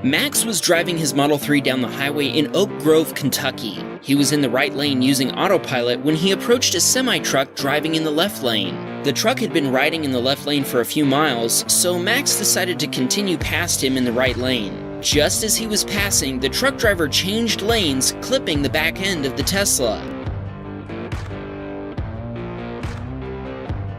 Max was driving his Model 3 down the highway in Oak Grove, Kentucky. He was in the right lane using autopilot when he approached a semi-truck driving in the left lane. The truck had been riding in the left lane for a few miles, so Max decided to continue past him in the right lane. Just as he was passing, the truck driver changed lanes, clipping the back end of the Tesla.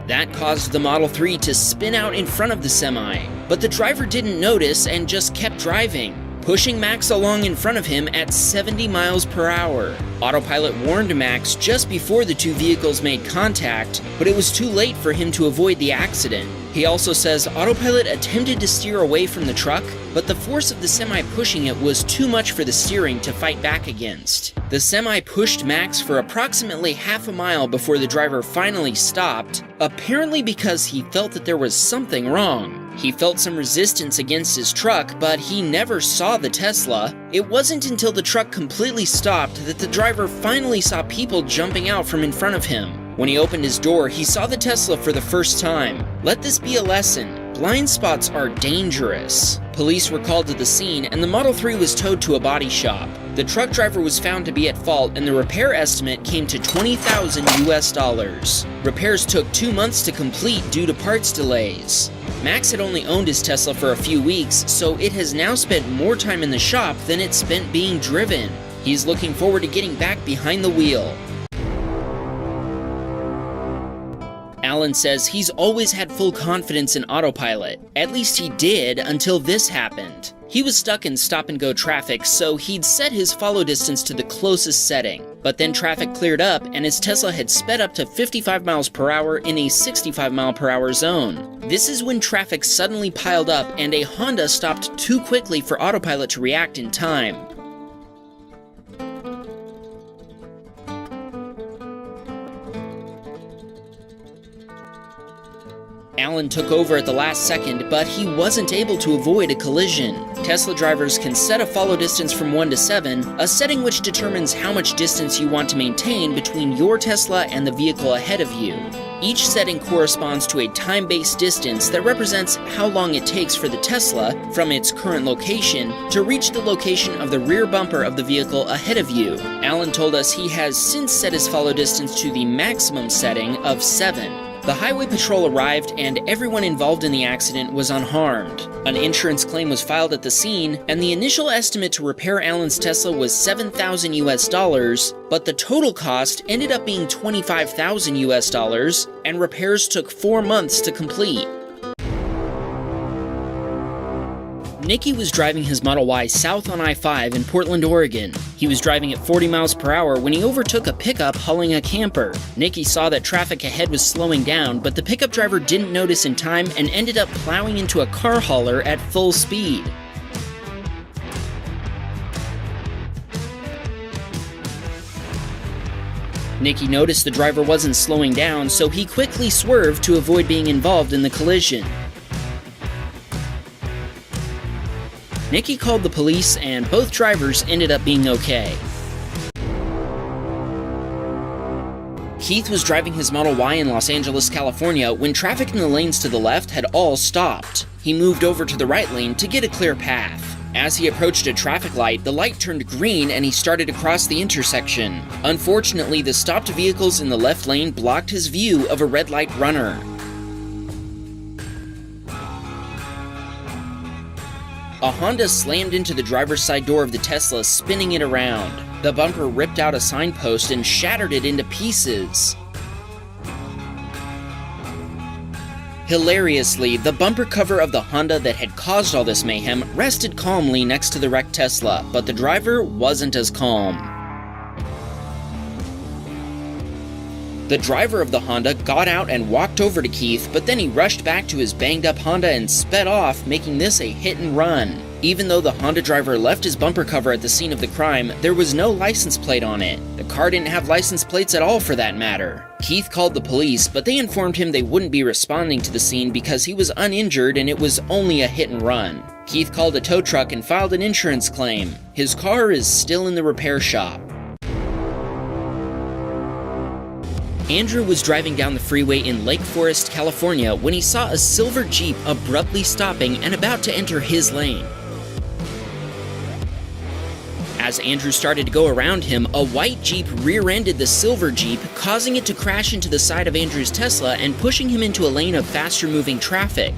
That caused the Model 3 to spin out in front of the semi, but the driver didn't notice and just kept driving, pushing Max along in front of him at 70 miles per hour. Autopilot warned Max just before the two vehicles made contact, but it was too late for him to avoid the accident. He also says Autopilot attempted to steer away from the truck, but the force of the semi pushing it was too much for the steering to fight back against. The semi pushed Max for approximately half a mile before the driver finally stopped, apparently because he felt that there was something wrong. He felt some resistance against his truck, but he never saw the Tesla. It wasn't until the truck completely stopped that the driver finally saw people jumping out from in front of him. When he opened his door, he saw the Tesla for the first time. Let this be a lesson. Blind spots are dangerous. Police were called to the scene, and the Model 3 was towed to a body shop. The truck driver was found to be at fault, and the repair estimate came to $20,000 US. Repairs took 2 months to complete due to parts delays. Max had only owned his Tesla for a few weeks, so it has now spent more time in the shop than it spent being driven. He's looking forward to getting back behind the wheel. Alan says he's always had full confidence in autopilot. At least he did until this happened. He was stuck in stop-and-go traffic, so he'd set his follow distance to the closest setting. But then traffic cleared up, and his Tesla had sped up to 55 miles per hour in a 65 mile per hour zone. This is when traffic suddenly piled up, and a Honda stopped too quickly for autopilot to react in time. Alan took over at the last second, but he wasn't able to avoid a collision. Tesla drivers can set a follow distance from 1 to 7, a setting which determines how much distance you want to maintain between your Tesla and the vehicle ahead of you. Each setting corresponds to a time-based distance that represents how long it takes for the Tesla, from its current location, to reach the location of the rear bumper of the vehicle ahead of you. Alan told us he has since set his follow distance to the maximum setting of 7. The highway patrol arrived, and everyone involved in the accident was unharmed. An insurance claim was filed at the scene, and the initial estimate to repair Alan's Tesla was $7,000 US, but the total cost ended up being $25,000 US, and repairs took 4 months to complete. Nicky was driving his Model Y south on I-5 in Portland, Oregon. He was driving at 40 miles per hour when he overtook a pickup hauling a camper. Nicky saw that traffic ahead was slowing down, but the pickup driver didn't notice in time and ended up plowing into a car hauler at full speed. Nicky noticed the driver wasn't slowing down, so he quickly swerved to avoid being involved in the collision. Nicky called the police, and both drivers ended up being okay. Keith was driving his Model Y in Los Angeles, California, when traffic in the lanes to the left had all stopped. He moved over to the right lane to get a clear path. As he approached a traffic light, the light turned green and he started to cross the intersection. Unfortunately, the stopped vehicles in the left lane blocked his view of a red light runner. A Honda slammed into the driver's side door of the Tesla, spinning it around. The bumper ripped out a signpost and shattered it into pieces. Hilariously, the bumper cover of the Honda that had caused all this mayhem rested calmly next to the wrecked Tesla, but the driver wasn't as calm. The driver of the Honda got out and walked over to Keith, but then he rushed back to his banged-up Honda and sped off, making this a hit and run. Even though the Honda driver left his bumper cover at the scene of the crime, there was no license plate on it. The car didn't have license plates at all for that matter. Keith called the police, but they informed him they wouldn't be responding to the scene because he was uninjured and it was only a hit and run. Keith called a tow truck and filed an insurance claim. His car is still in the repair shop. Andrew was driving down the freeway in Lake Forest, California, when he saw a silver Jeep abruptly stopping and about to enter his lane. As Andrew started to go around him, a white Jeep rear-ended the silver Jeep, causing it to crash into the side of Andrew's Tesla and pushing him into a lane of faster-moving traffic.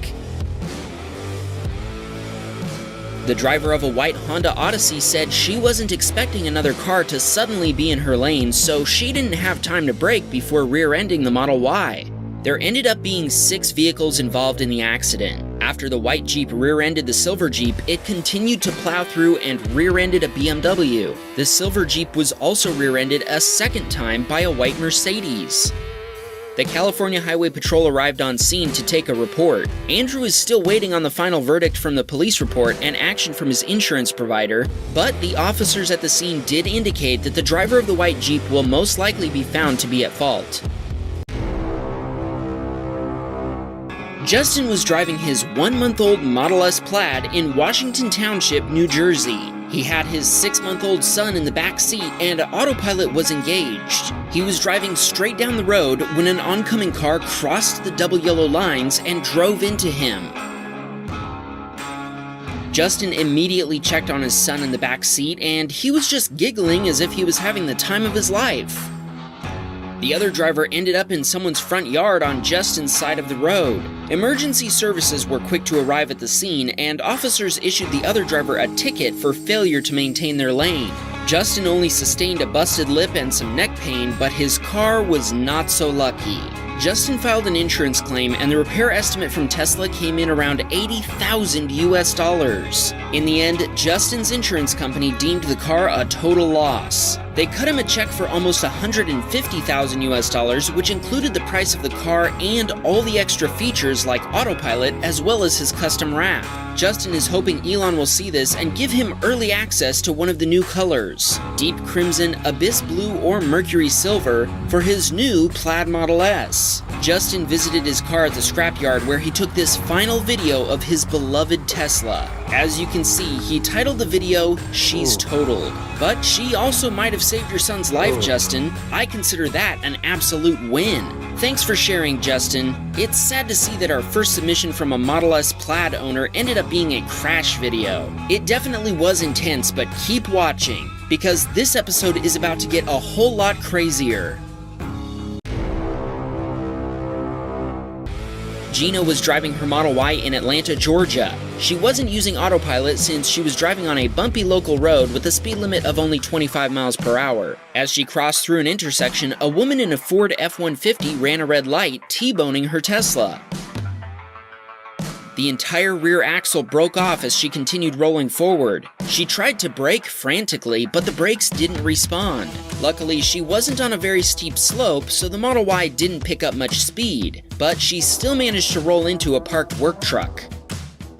The driver of a white Honda Odyssey said she wasn't expecting another car to suddenly be in her lane, so she didn't have time to brake before rear-ending the Model Y. There ended up being 6 vehicles involved in the accident. After the white Jeep rear-ended the silver Jeep, it continued to plow through and rear-ended a BMW. The silver Jeep was also rear-ended a second time by a white Mercedes. The California Highway Patrol arrived on scene to take a report. Andrew is still waiting on the final verdict from the police report and action from his insurance provider, but the officers at the scene did indicate that the driver of the white Jeep will most likely be found to be at fault. Justin was driving his 1-month-old Model S Plaid in Washington Township, New Jersey. He had his 6-month-old son in the back seat and autopilot was engaged. He was driving straight down the road when an oncoming car crossed the double yellow lines and drove into him. Justin immediately checked on his son in the back seat and he was just giggling as if he was having the time of his life. The other driver ended up in someone's front yard on Justin's side of the road. Emergency services were quick to arrive at the scene, and officers issued the other driver a ticket for failure to maintain their lane. Justin only sustained a busted lip and some neck pain, but his car was not so lucky. Justin filed an insurance claim, and the repair estimate from Tesla came in around $80,000 US. In the end, Justin's insurance company deemed the car a total loss. They cut him a check for almost $150,000 US, which included the price of the car and all the extra features like autopilot as well as his custom wrap. Justin is hoping Elon will see this and give him early access to one of the new colors, Deep Crimson, Abyss Blue, or Mercury Silver, for his new Plaid Model S. Justin visited his car at the scrapyard where he took this final video of his beloved Tesla. As you can see, he titled the video, "She's Totaled." But she also might have saved your son's life, Justin. I consider that an absolute win. Thanks for sharing, Justin. It's sad to see that our first submission from a Model S Plaid owner ended up being a crash video. It definitely was intense, but keep watching, because this episode is about to get a whole lot crazier. Gina was driving her Model Y in Atlanta, Georgia. She wasn't using autopilot since she was driving on a bumpy local road with a speed limit of only 25 miles per hour. As she crossed through an intersection, a woman in a Ford F-150 ran a red light, T-boning her Tesla. The entire rear axle broke off as she continued rolling forward. She tried to brake frantically, but the brakes didn't respond. Luckily, she wasn't on a very steep slope, so the Model Y didn't pick up much speed, but she still managed to roll into a parked work truck.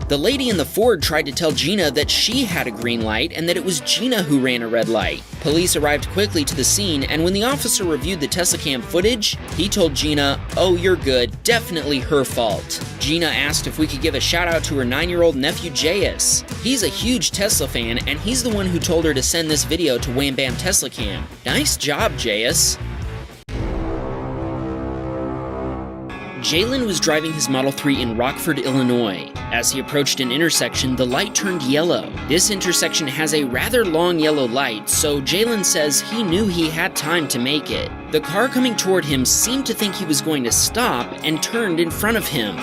The lady in the Ford tried to tell Gina that she had a green light and that it was Gina who ran a red light. Police arrived quickly to the scene, and when the officer reviewed the Tesla cam footage, he told Gina, "Oh, you're good, definitely her fault." Gina asked if we could give a shout out to her 9-year-old nephew J.S. He's a huge Tesla fan, and he's the one who told her to send this video to Wham Bam Tesla Cam. Nice job, J.S. Jalen was driving his Model 3 in Rockford, Illinois. As he approached an intersection, the light turned yellow. This intersection has a rather long yellow light, so Jalen says he knew he had time to make it. The car coming toward him seemed to think he was going to stop and turned in front of him.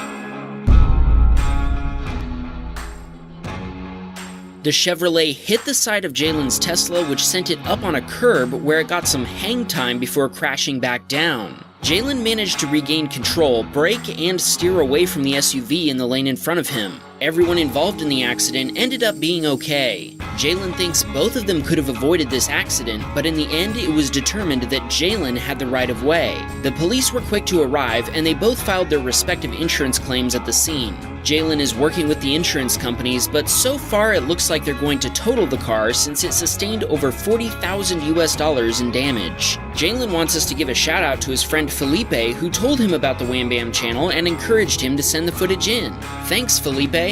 The Chevrolet hit the side of Jalen's Tesla, which sent it up on a curb where it got some hang time before crashing back down. Jalen managed to regain control, brake, and steer away from the SUV in the lane in front of him. Everyone involved in the accident ended up being okay. Jalen thinks both of them could have avoided this accident, but in the end it was determined that Jalen had the right of way. The police were quick to arrive, and they both filed their respective insurance claims at the scene. Jalen is working with the insurance companies, but so far it looks like they're going to total the car since it sustained over $40,000 in damage. Jalen wants us to give a shout out to his friend Felipe, who told him about the Wham Bam channel and encouraged him to send the footage in. Thanks, Felipe.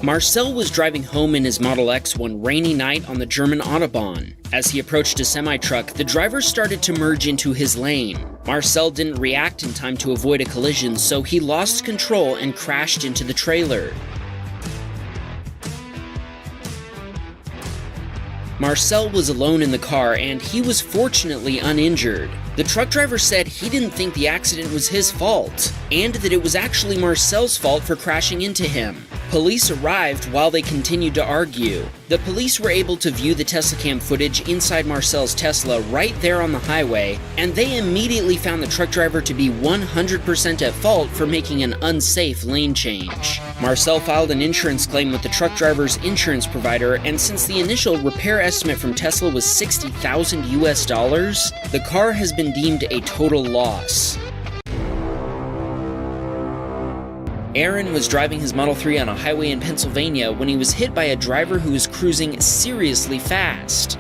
Marcel was driving home in his Model X one rainy night on the German Autobahn. As he approached a semi-truck, the driver started to merge into his lane. Marcel didn't react in time to avoid a collision, so he lost control and crashed into the trailer. Marcel was alone in the car and he was fortunately uninjured. The truck driver said he didn't think the accident was his fault, and that it was actually Marcel's fault for crashing into him. Police arrived while they continued to argue. The police were able to view the Teslacam footage inside Marcel's Tesla right there on the highway, and they immediately found the truck driver to be 100% at fault for making an unsafe lane change. Marcel filed an insurance claim with the truck driver's insurance provider, and since the initial repair estimate from Tesla was $60,000 US, the car has been deemed a total loss. Aaron was driving his Model 3 on a highway in Pennsylvania when he was hit by a driver who was cruising seriously fast.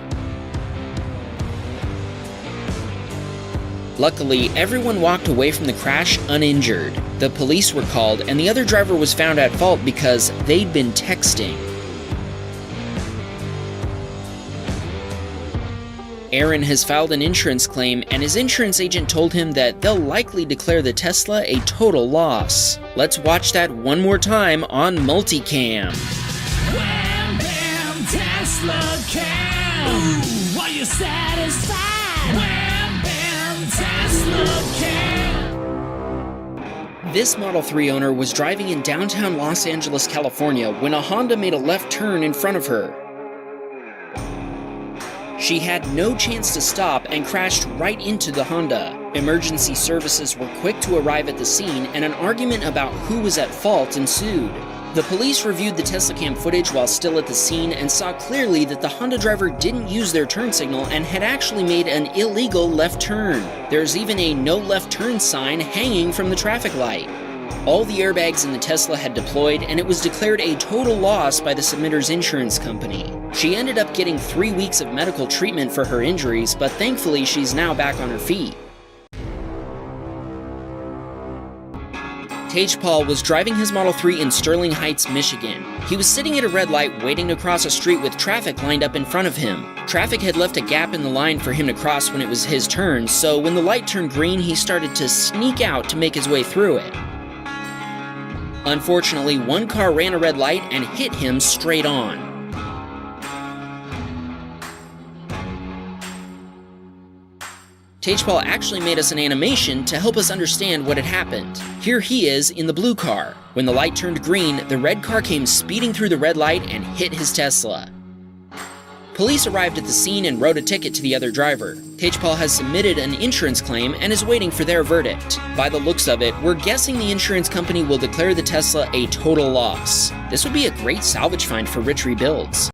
Luckily, everyone walked away from the crash uninjured. The police were called, and the other driver was found at fault because they'd been texting. Aaron has filed an insurance claim, and his insurance agent told him that they'll likely declare the Tesla a total loss. Let's watch that one more time on multicam. Wham, bam, Tesla cam. Ooh, are you satisfied? Wham, bam, Tesla cam. This Model 3 owner was driving in downtown Los Angeles, California, when a Honda made a left turn in front of her. She had no chance to stop and crashed right into the Honda. Emergency services were quick to arrive at the scene, and an argument about who was at fault ensued. The police reviewed the Teslacam footage while still at the scene and saw clearly that the Honda driver didn't use their turn signal and had actually made an illegal left turn. There's even a no left turn sign hanging from the traffic light. All the airbags in the Tesla had deployed, and it was declared a total loss by the submitter's insurance company. She ended up getting 3 weeks of medical treatment for her injuries, but thankfully she's now back on her feet. Tejpal was driving his Model 3 in Sterling Heights, Michigan. He was sitting at a red light waiting to cross a street with traffic lined up in front of him. Traffic had left a gap in the line for him to cross when it was his turn, so when the light turned green, he started to sneak out to make his way through it. Unfortunately, one car ran a red light and hit him straight on. Tejpal actually made us an animation to help us understand what had happened. Here he is in the blue car. When the light turned green, the red car came speeding through the red light and hit his Tesla. Police arrived at the scene and wrote a ticket to the other driver. Tejpal has submitted an insurance claim and is waiting for their verdict. By the looks of it, we're guessing the insurance company will declare the Tesla a total loss. This would be a great salvage find for rich rebuilds.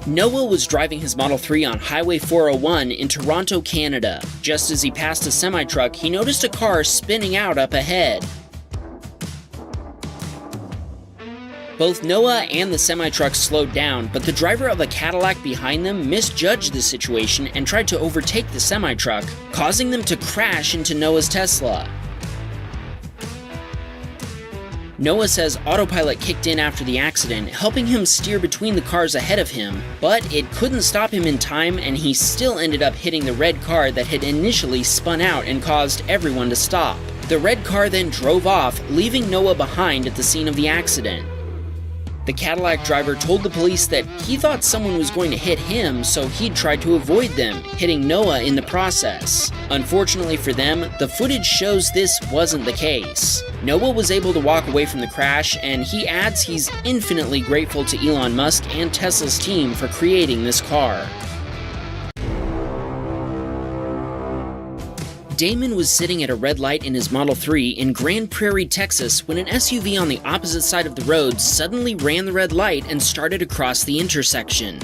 Noah was driving his Model 3 on Highway 401 in Toronto, Canada. Just as he passed a semi-truck, he noticed a car spinning out up ahead. Both Noah and the semi-truck slowed down, but the driver of a Cadillac behind them misjudged the situation and tried to overtake the semi-truck, causing them to crash into Noah's Tesla. Noah says autopilot kicked in after the accident, helping him steer between the cars ahead of him, but it couldn't stop him in time, and he still ended up hitting the red car that had initially spun out and caused everyone to stop. The red car then drove off, leaving Noah behind at the scene of the accident. The Cadillac driver told the police that he thought someone was going to hit him, so he'd tried to avoid them, hitting Noah in the process. Unfortunately for them, the footage shows this wasn't the case. Noah was able to walk away from the crash, and he adds he's infinitely grateful to Elon Musk and Tesla's team for creating this car. Damon was sitting at a red light in his Model 3 in Grand Prairie, Texas, when an SUV on the opposite side of the road suddenly ran the red light and started across the intersection.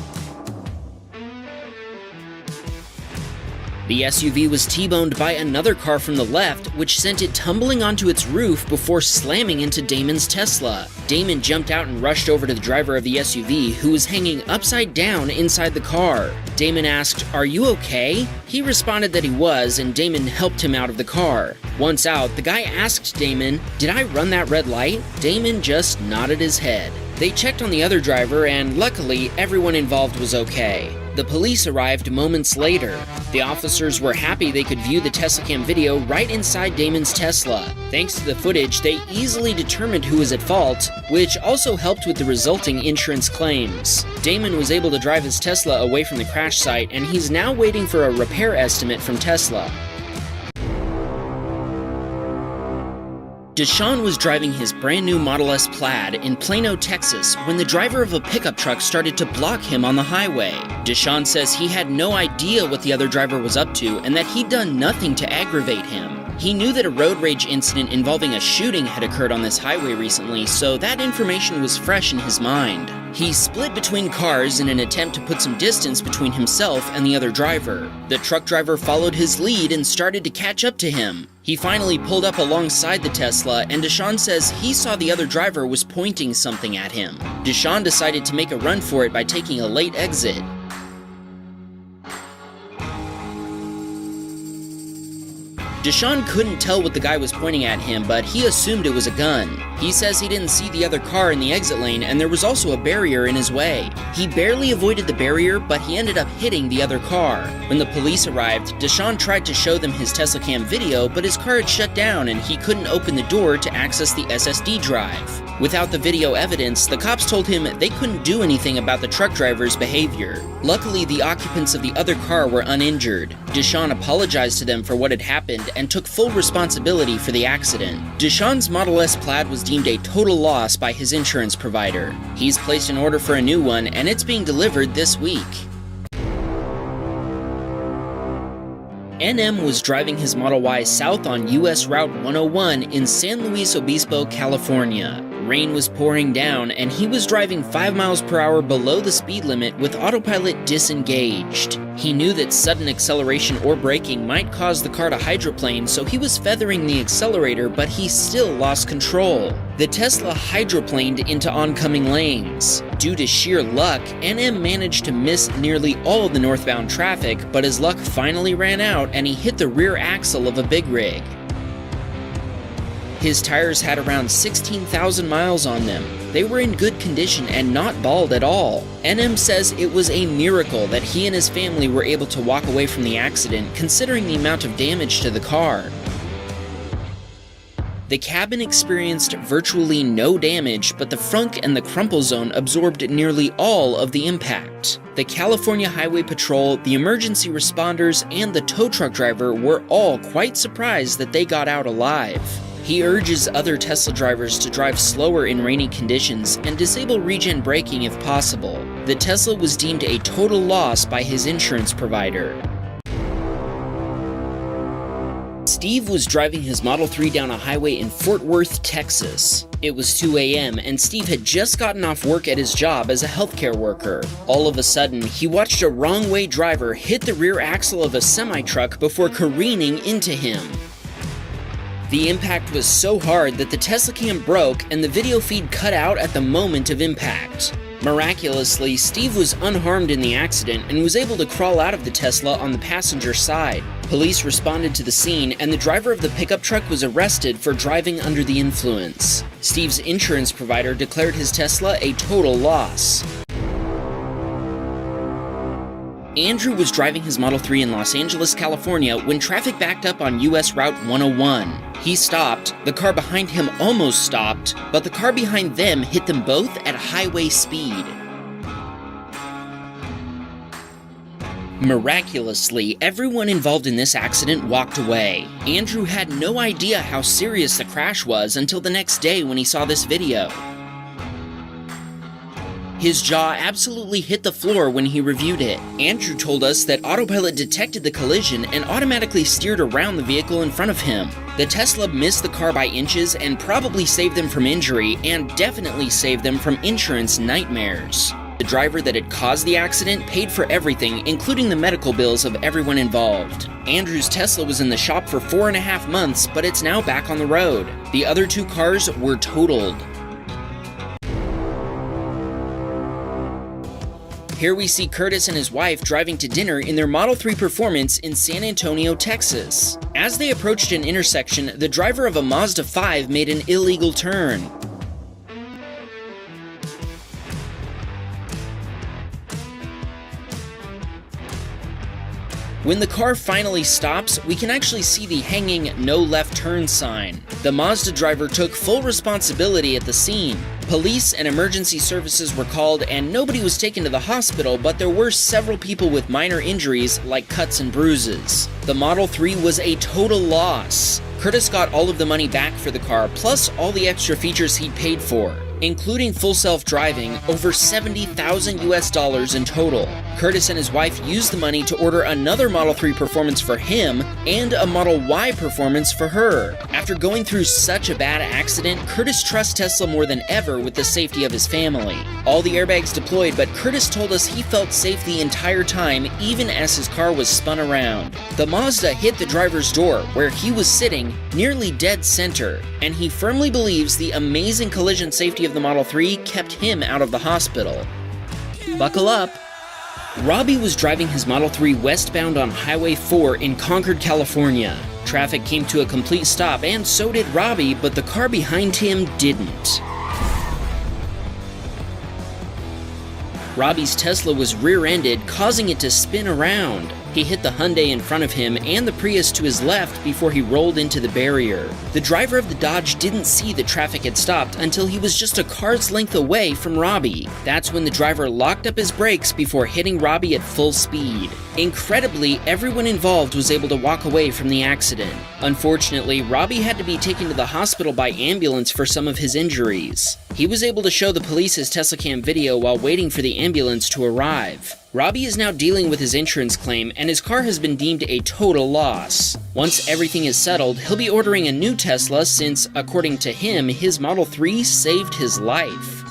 The SUV was T-boned by another car from the left, which sent it tumbling onto its roof before slamming into Damon's Tesla. Damon jumped out and rushed over to the driver of the SUV, who was hanging upside down inside the car. Damon asked, "Are you okay?" He responded that he was, and Damon helped him out of the car. Once out, the guy asked Damon, "Did I run that red light?" Damon just nodded his head. They checked on the other driver, and luckily, everyone involved was okay. The police arrived moments later. The officers were happy they could view the TeslaCam video right inside Damon's Tesla. Thanks to the footage, they easily determined who was at fault, which also helped with the resulting insurance claims. Damon was able to drive his Tesla away from the crash site, and he's now waiting for a repair estimate from Tesla. Deshaun was driving his brand new Model S Plaid in Plano, Texas, when the driver of a pickup truck started to block him on the highway. Deshaun says he had no idea what the other driver was up to and that he'd done nothing to aggravate him. He knew that a road rage incident involving a shooting had occurred on this highway recently, so that information was fresh in his mind. He split between cars in an attempt to put some distance between himself and the other driver. The truck driver followed his lead and started to catch up to him. He finally pulled up alongside the Tesla, and Deshaun says he saw the other driver was pointing something at him. Deshaun decided to make a run for it by taking a late exit. Deshaun couldn't tell what the guy was pointing at him, but he assumed it was a gun. He says he didn't see the other car in the exit lane, and there was also a barrier in his way. He barely avoided the barrier, but he ended up hitting the other car. When the police arrived, Deshaun tried to show them his TeslaCam video, but his car had shut down and he couldn't open the door to access the SSD drive. Without the video evidence, the cops told him they couldn't do anything about the truck driver's behavior. Luckily, the occupants of the other car were uninjured. Deshaun apologized to them for what had happened and took full responsibility for the accident. Deshaun's Model S Plaid was deemed a total loss by his insurance provider. He's placed an order for a new one, and it's being delivered this week. NM was driving his Model Y south on US Route 101 in San Luis Obispo, California. Rain was pouring down, and he was driving 5 miles per hour below the speed limit with autopilot disengaged. He knew that sudden acceleration or braking might cause the car to hydroplane, so he was feathering the accelerator, but he still lost control. The Tesla hydroplaned into oncoming lanes. Due to sheer luck, NM managed to miss nearly all of the northbound traffic, but his luck finally ran out and he hit the rear axle of a big rig. His tires had around 16,000 miles on them. They were in good condition and not bald at all. NM says it was a miracle that he and his family were able to walk away from the accident, considering the amount of damage to the car. The cabin experienced virtually no damage, but the frunk and the crumple zone absorbed nearly all of the impact. The California Highway Patrol, the emergency responders, and the tow truck driver were all quite surprised that they got out alive. He urges other Tesla drivers to drive slower in rainy conditions and disable regen braking if possible. The Tesla was deemed a total loss by his insurance provider. Steve was driving his Model 3 down a highway in Fort Worth, Texas. It was 2 a.m. and Steve had just gotten off work at his job as a healthcare worker. All of a sudden, he watched a wrong-way driver hit the rear axle of a semi-truck before careening into him. The impact was so hard that the TeslaCam broke and the video feed cut out at the moment of impact. Miraculously, Steve was unharmed in the accident and was able to crawl out of the Tesla on the passenger side. Police responded to the scene, and the driver of the pickup truck was arrested for driving under the influence. Steve's insurance provider declared his Tesla a total loss. Andrew was driving his Model 3 in Los Angeles, California when traffic backed up on US Route 101. He stopped, the car behind him almost stopped, but the car behind them hit them both at highway speed. Miraculously, everyone involved in this accident walked away. Andrew had no idea how serious the crash was until the next day when he saw this video. His jaw absolutely hit the floor when he reviewed it. Andrew told us that autopilot detected the collision and automatically steered around the vehicle in front of him. The Tesla missed the car by inches and probably saved them from injury, and definitely saved them from insurance nightmares. The driver that had caused the accident paid for everything, including the medical bills of everyone involved. Andrew's Tesla was in the shop for 4.5 months, but it's now back on the road. The other 2 cars were totaled. Here we see Curtis and his wife driving to dinner in their Model 3 Performance in San Antonio, Texas. As they approached an intersection, the driver of a Mazda 5 made an illegal turn. When the car finally stops, we can actually see the hanging "no left turn" sign. The Mazda driver took full responsibility at the scene. Police and emergency services were called and nobody was taken to the hospital, but there were several people with minor injuries like cuts and bruises. The Model 3 was a total loss. Curtis got all of the money back for the car, plus all the extra features he'd paid for, including full self-driving, over $70,000 in total. Curtis and his wife used the money to order another Model 3 Performance for him and a Model Y Performance for her. After going through such a bad accident, Curtis trusts Tesla more than ever with the safety of his family. All the airbags deployed, but Curtis told us he felt safe the entire time, even as his car was spun around. The Mazda hit the driver's door, where he was sitting, nearly dead center, and he firmly believes the amazing collision safety of the Model 3 kept him out of the hospital. Buckle up! Robbie was driving his Model 3 westbound on Highway 4 in Concord, California. Traffic came to a complete stop, and so did Robbie, but the car behind him didn't. Robbie's Tesla was rear-ended, causing it to spin around. He hit the Hyundai in front of him and the Prius to his left before he rolled into the barrier. The driver of the Dodge didn't see the traffic had stopped until he was just a car's length away from Robbie. That's when the driver locked up his brakes before hitting Robbie at full speed. Incredibly, everyone involved was able to walk away from the accident. Unfortunately, Robbie had to be taken to the hospital by ambulance for some of his injuries. He was able to show the police his Tesla Cam video while waiting for the ambulance to arrive. Robbie is now dealing with his insurance claim, and his car has been deemed a total loss. Once everything is settled, he'll be ordering a new Tesla since, according to him, his Model 3 saved his life.